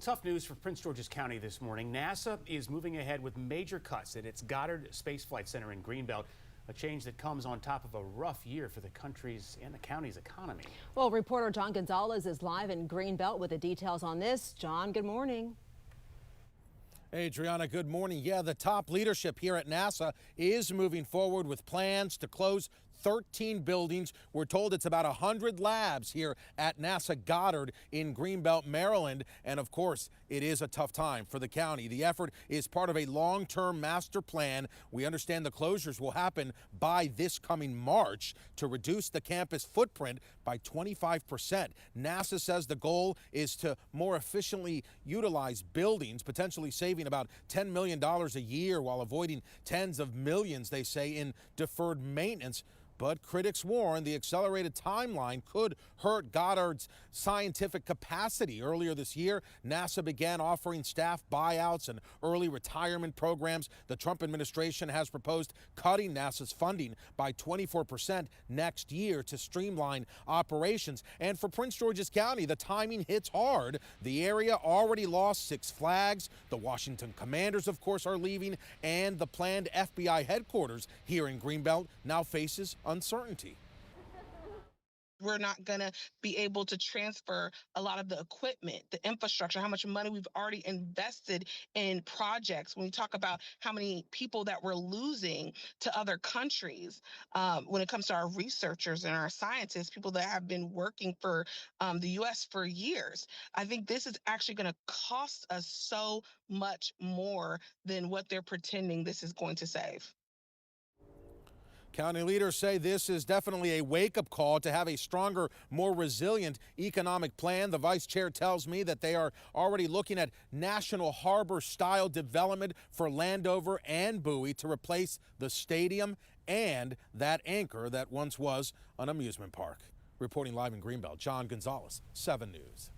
Tough news for Prince George's County this morning. NASA is moving ahead with major cuts at its Goddard Space Flight Center in Greenbelt, a change that comes on top of a rough year for the country's and the county's economy. Well, reporter John Gonzalez is live in Greenbelt with the details on this. John, good morning. Hey, Adriana, good morning. Yeah, the top leadership here at NASA is moving forward with plans to close 13 buildings. We're told it's about 100 labs here at NASA Goddard in Greenbelt, Maryland. And of course, it is a tough time for the county. The effort is part of a long-term master plan. We understand the closures will happen by this coming March to reduce the campus footprint by 25%. NASA says the goal is to more efficiently utilize buildings, potentially saving about $10 million a year while avoiding tens of millions, they say, in deferred maintenance. But critics warn the accelerated timeline could hurt Goddard's scientific capacity. Earlier this year, NASA began offering staff buyouts and early retirement programs. The Trump administration has proposed cutting NASA's funding by 24% next year to streamline operations. And for Prince George's County, the timing hits hard. The area already lost 6 flags. The Washington Commanders, of course, are leaving. And the planned FBI headquarters here in Greenbelt now faces uncertainty. We're not going to be able to transfer a lot of the equipment, the infrastructure, how much money we've already invested in projects. When we talk about how many people that we're losing to other countries, when it comes to our researchers and our scientists, people that have been working for the U.S. for years, I think this is actually going to cost us so much more than what they're pretending this is going to save. County leaders say this is definitely a wake-up call to have a stronger, more resilient economic plan. The vice chair tells me that they are already looking at national harbor-style development for Landover and Bowie to replace the stadium and that anchor that once was an amusement park. Reporting live in Greenbelt, John Gonzalez, 7 News.